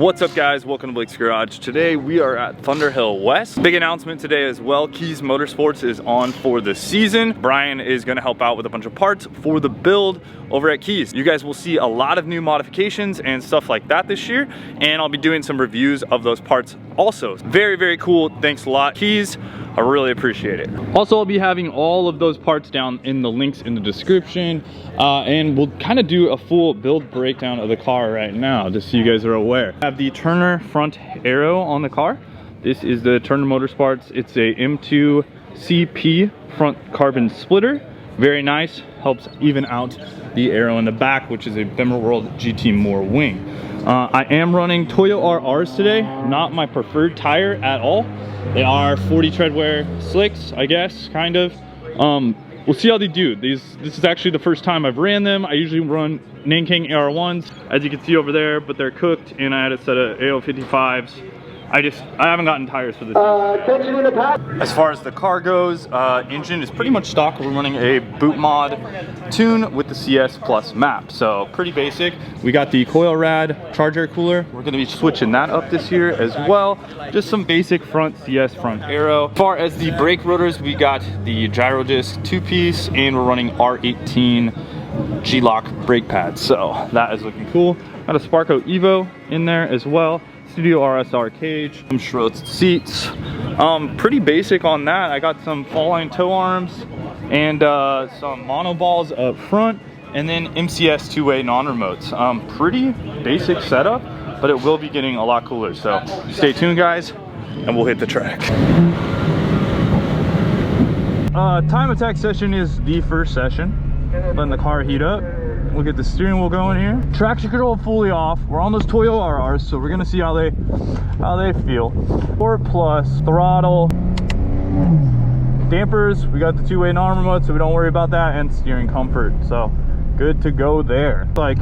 What's up guys, welcome to Blake's Garage. Today we are at Thunderhill West. Big announcement today as well, Keys Motorsports is on for the season. Brian is gonna help out with a bunch of parts for the build over at Keys. You guys will see a lot of new modifications and stuff like that this year, and I'll be doing some reviews of those parts also. Very, very cool, thanks a lot Keys, I really appreciate it. Also, I'll be having all of those parts down in the links in the description, and we'll kind of do a full build breakdown of the car right now, just so you guys are aware. I have the Turner front aero on the car. This is the Turner Motorsports. It's a M2 CP front carbon splitter. Very nice, helps even out the aero in the back, which is a Bimmer World GT Moore wing. I am running Toyo RRs today, not my preferred tire at all. They are 40 treadwear slicks, I guess, kind of. We'll see how they do. This is actually the first time I've ran them. I usually run Nanking AR1s, as you can see over there, but they're cooked, and I had a set of AO55s. I haven't gotten tires for this. As far as the car goes, engine is pretty much stock. We're running a boot mod tune with the CS Plus map, so pretty basic. We got the Coil Rad charge air cooler. We're gonna be switching that up this year as well. Just some basic front CS front aero. As far as the brake rotors, we got the gyro disc 2-piece, and we're running R18 G-Lock brake pads, so that is looking cool. Got a Sparco Evo in there as well. Studio RSR cage, some Schroth seats. Pretty basic on that. I got some fall line toe arms and some mono balls up front, and then MCS two-way non-remotes. Pretty basic setup, but it will be getting a lot cooler. So stay tuned guys, and we'll hit the track. Time attack session is the first session. Letting the car heat up. We'll get the steering wheel going here. Traction control fully off. We're on those Toyo RRs, so we're gonna see how they feel. 4+ throttle. Dampers, we got the two-way non-remote, so we don't worry about that, and steering comfort. So good to go there. Like,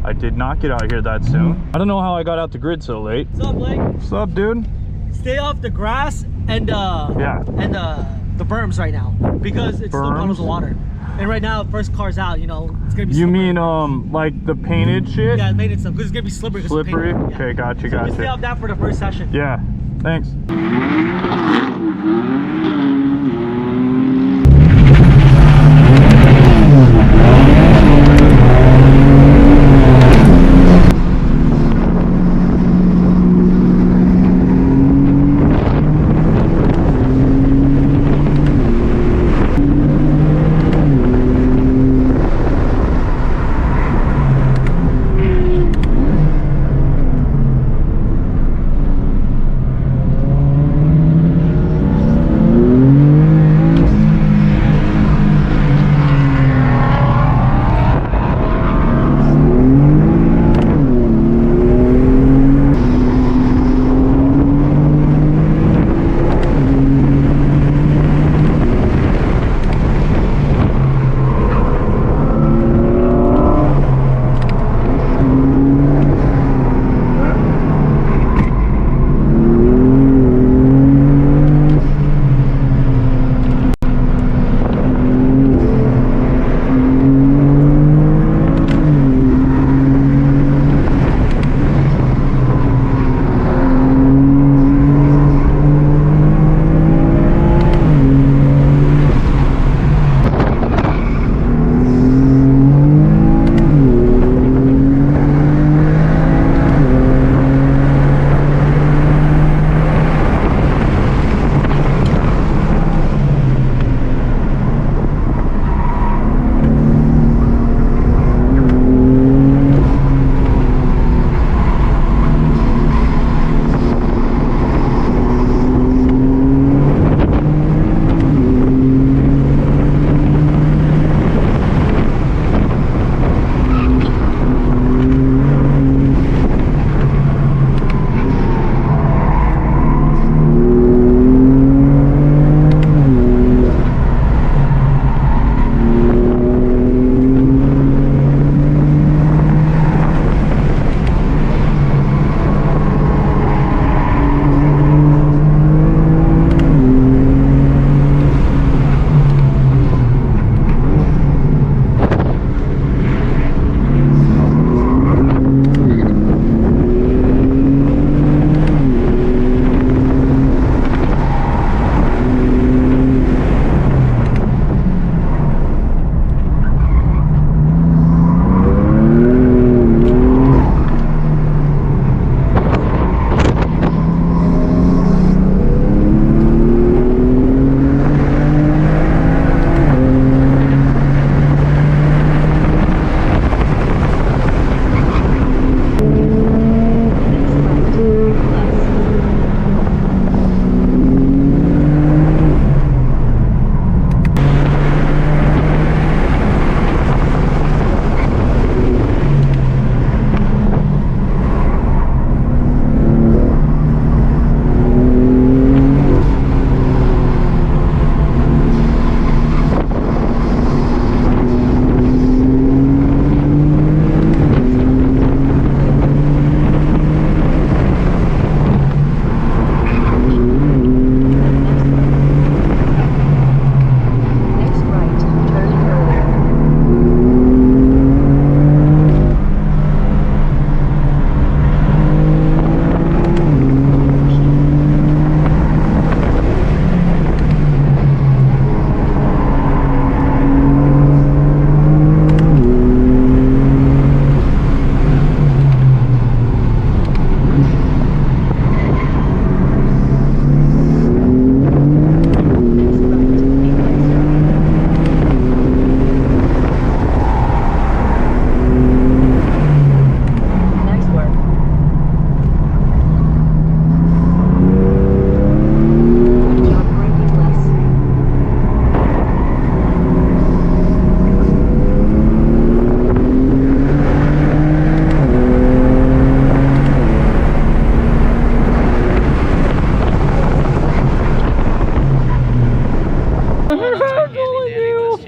I did not get out here that soon. I don't know how I got out the grid so late. What's up, Blake? What's up, dude? Stay off the grass and the berms right now, because it's still puddles of water. And right now, first car's out, you know, it's gonna be slippery. You mean like the painted shit? Yeah, painted stuff, because it's gonna be slippery. Slippery? Yeah. Okay, gotcha, So gotcha. stay off that for the first session. Yeah, thanks.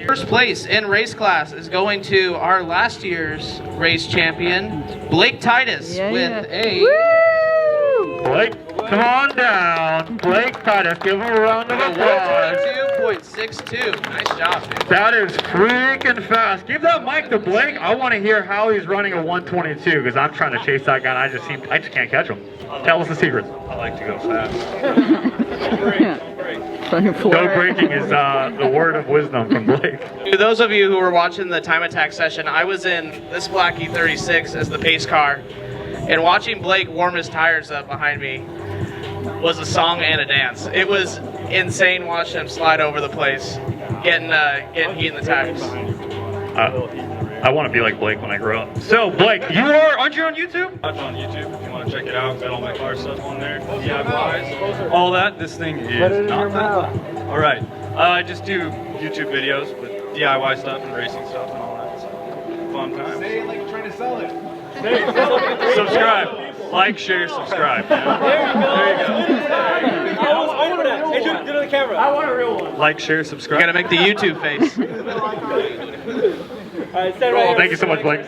First place in race class is going to our last year's race champion, Blake Titus, with a... Woo! Blake, come on down. Blake Titus, give him a round of applause. 122.62. Nice job, dude. That is freaking fast. Give that mic to Blake. I want to hear how he's running a 122 because I'm trying to chase that guy and I just can't catch him. Tell us the secret. I like to go fast. No braking is the word of wisdom from Blake. To those of you who were watching the time attack session, I was in this black E36 as the pace car, and watching Blake warm his tires up behind me was a song and a dance. It was insane watching him slide over the place, getting heat in the tires. I want to be like Blake when I grow up. So Blake, aren't you on YouTube? I'm on YouTube if you want to check it out. Got all my car stuff on there. DIYs, all that. This thing is not that. All right. I just do YouTube videos with DIY stuff and racing stuff and all that. So fun times. Say it like you're trying to sell it. Subscribe. Like, share, subscribe. There you go. I was over that. Hey, do it to the camera. I want a real one. Like, share, subscribe. You gotta make the YouTube face. All right, stand right here. Thank you so much, Blake.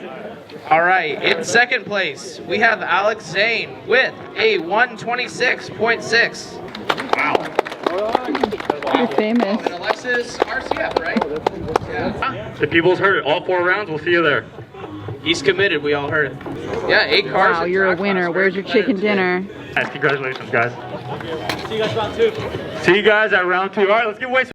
All right, in second place, we have Alex Zane with a 126.6. Wow. You're famous. And Alexis RCF, right? Yeah. The people's heard it. All 4 rounds. We'll see you there. He's committed, we all heard it. Yeah, 8 cars. Wow, in you're a track winner. class. Where's your chicken dinner? Guys, congratulations, guys. See you guys round 2. See you guys at round 2. All right, let's give away some